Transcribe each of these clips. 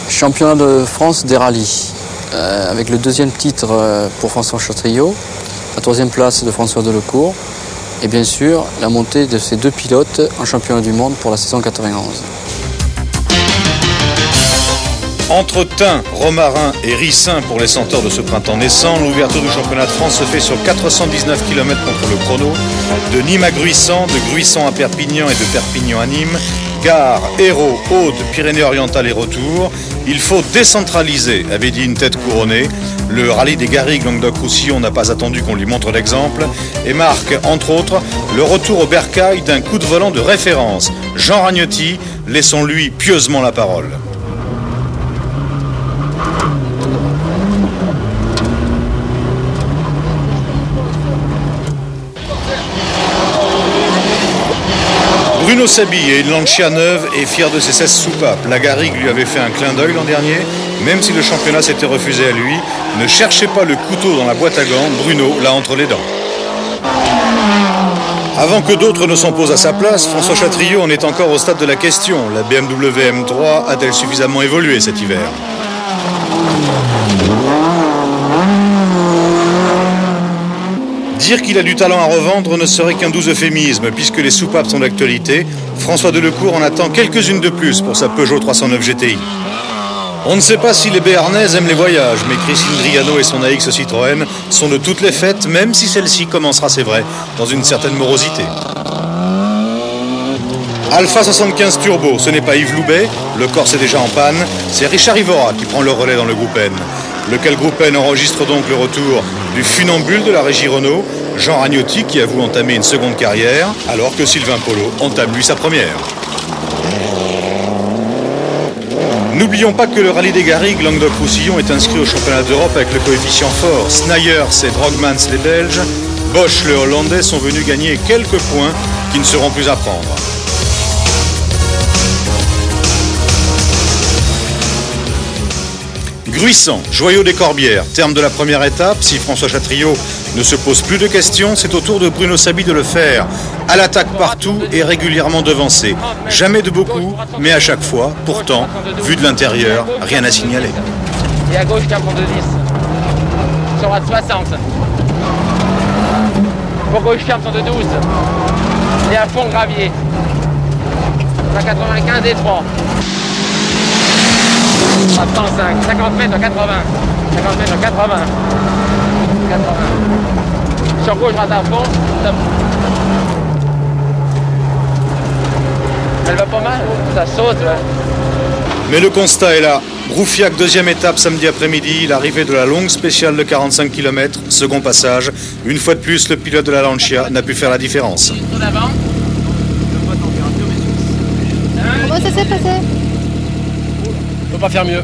Championnat de France des rallyes, avec le deuxième titre pour François Chatriot, la troisième place de François Delecourt, et bien sûr la montée de ces deux pilotes en championnat du monde pour la saison 91. Entre thym, romarin et ricin pour les senteurs de ce printemps naissant, l'ouverture du championnat de France se fait sur 419 km contre le chrono, de Nîmes à Gruissan, de Gruissan à Perpignan et de Perpignan à Nîmes, Gare, Hérault, Aude, Pyrénées-Orientales et retour. Il faut décentraliser, avait dit une tête couronnée. Le rallye des Garrigues Languedoc-Roussillon n'a pas attendu qu'on lui montre l'exemple et marque, entre autres, le retour au bercail d'un coup de volant de référence. Jean Ragnotti, laissons-lui pieusement la parole. Bruno Sabi a une Lancia neuve et fier de ses 16 soupapes. La Garrigue lui avait fait un clin d'œil l'an dernier. Même si le championnat s'était refusé à lui, ne cherchez pas le couteau dans la boîte à gants, Bruno l'a entre les dents. Avant que d'autres ne s'en posent à sa place, François Chatriot en est encore au stade de la question. La BMW M3 a-t-elle suffisamment évolué cet hiver ? Dire qu'il a du talent à revendre ne serait qu'un doux euphémisme, puisque les soupapes sont d'actualité. François Delecourt en attend quelques-unes de plus pour sa Peugeot 309 GTI. On ne sait pas si les Béarnaises aiment les voyages, mais Christine Driano et son AX Citroën sont de toutes les fêtes, même si celle-ci commencera, c'est vrai, dans une certaine morosité. Alpha 75 Turbo, ce n'est pas Yves Loubet, le Corse est déjà en panne, c'est Richard Ivora qui prend le relais dans le groupe N. Lequel groupe N enregistre donc le retour du funambule de la régie Renault, Jean Ragnotti qui avoue entamer une seconde carrière, alors que Sylvain Polo entame lui sa première. N'oublions pas que le rallye des Garrigues Languedoc-Roussillon est inscrit au championnat d'Europe avec le coefficient fort. Snijers et Drogmans les Belges, Bosch le Hollandais sont venus gagner quelques points qui ne seront plus à prendre. Gruissan, joyau des Corbières, terme de la première étape. Si François Chatriot ne se pose plus de questions, c'est au tour de Bruno Sabi de le faire. À l'attaque partout et régulièrement devancé. Jamais de beaucoup, mais à chaque fois, pourtant, vu de l'intérieur, rien à signaler. Et à gauche, 42 10. Sur droite 60. Pour gauche, ferme sur de 12. Et à fond, gravier. 95 et 3. 105, 50 mètres, 80. 50 mètres, 80. 80. Sur gauche, rate à fond. Stop. Elle va pas mal, ça saute là. Mais le constat est là. Roufiac, deuxième étape samedi après-midi, l'arrivée de la longue spéciale de 45 km, second passage. Une fois de plus, le pilote de la Lancia n'a pu faire la différence. Comment ça s'est passé ? On peut pas faire mieux.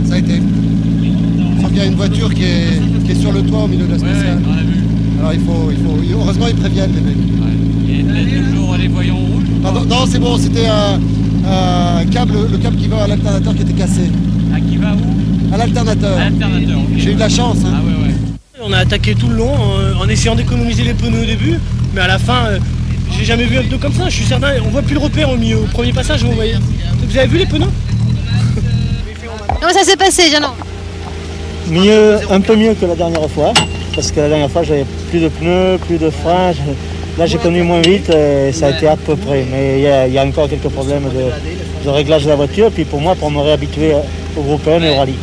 Ça a été. Sauf qu'il y a une voiture qui est sur le toit au milieu de la spéciale. Alors il faut heureusement ils préviennent les mecs. Et toujours les voyants rouges. Non, c'est bon, c'était un câble, le câble qui va à l'alternateur qui était cassé. Ah, qui va où? À l'alternateur. À l'alternateur, ok. J'ai eu de la chance. Hein. Ah ouais. On a attaqué tout le long en essayant d'économiser les pneus au début, mais à la fin, j'ai jamais vu un pneu comme ça. Je suis certain, on voit plus le repère au milieu. Au premier passage, vous voyez. Vous avez vu les pneus? Comment ça s'est passé, Jeannot? Un peu mieux que la dernière fois, parce que la dernière fois j'avais plus de pneus, plus de freins. Là j'ai connu moins vite et ça a été à peu près. Mais il y a encore quelques problèmes de réglage de la voiture, puis pour me réhabituer au groupe N et au rallye.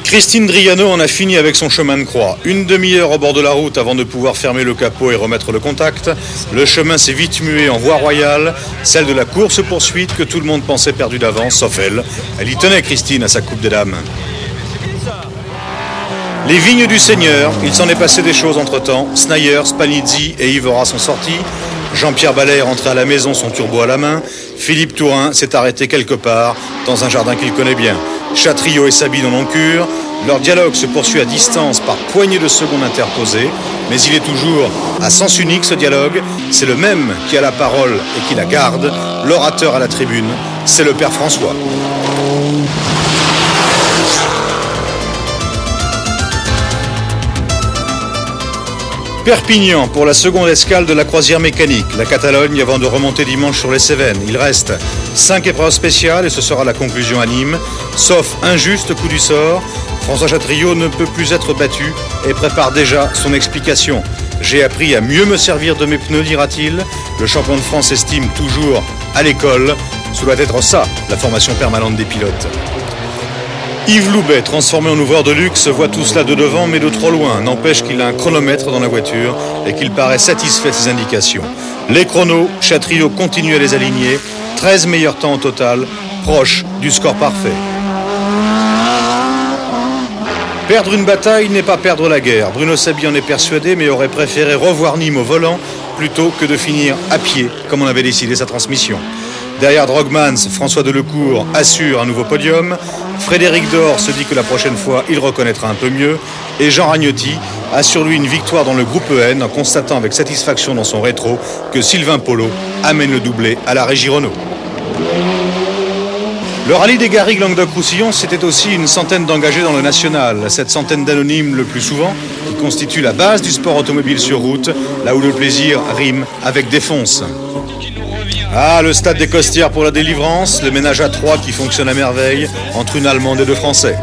Christine Driano en a fini avec son chemin de croix. Une demi-heure au bord de la route avant de pouvoir fermer le capot et remettre le contact. Le chemin s'est vite mué en voie royale, celle de la course-poursuite que tout le monde pensait perdue d'avance, sauf elle. Elle y tenait, Christine, à sa coupe des dames. Les vignes du Seigneur, il s'en est passé des choses entre-temps. Snijers, Panizzi et Ivora sont sortis. Jean-Pierre Ballet est rentré à la maison, son turbo à la main. Philippe Tourin s'est arrêté quelque part, dans un jardin qu'il connaît bien. Chatriot et Sabine en ont cure. Leur dialogue se poursuit à distance par poignées de secondes interposées, mais il est toujours à sens unique ce dialogue. C'est le même qui a la parole et qui la garde. L'orateur à la tribune, c'est le père François. Perpignan pour la seconde escale de la croisière mécanique. La Catalogne avant de remonter dimanche sur les Cévennes. Il reste 5 épreuves spéciales et ce sera la conclusion à Nîmes. Sauf injuste coup du sort, François Chatriot ne peut plus être battu et prépare déjà son explication. J'ai appris à mieux me servir de mes pneus, dira-t-il. Le champion de France estime toujours à l'école. Ce doit être ça, la formation permanente des pilotes. Yves Loubet, transformé en ouvreur de luxe, voit tout cela de devant mais de trop loin. N'empêche qu'il a un chronomètre dans la voiture et qu'il paraît satisfait de ses indications. Les chronos, Chatriot continue à les aligner. 13 meilleurs temps au total, proche du score parfait. Perdre une bataille n'est pas perdre la guerre. Bruno Sabi en est persuadé mais aurait préféré revoir Nîmes au volant plutôt que de finir à pied comme on avait décidé sa transmission. Derrière Drogmans, François Delecourt assure un nouveau podium. Frédéric Dor se dit que la prochaine fois, il reconnaîtra un peu mieux. Et Jean Ragnotti assure lui une victoire dans le groupe EN en constatant avec satisfaction dans son rétro que Sylvain Polo amène le doublé à la Régie Renault. Le rallye des Garrigues Languedoc-Roussillon, c'était aussi une centaine d'engagés dans le national. Cette centaine d'anonymes le plus souvent, qui constitue la base du sport automobile sur route, là où le plaisir rime avec défonce. Ah, le stade des Costières pour la délivrance, le ménage à 3 qui fonctionne à merveille entre une Allemande et 2 Français.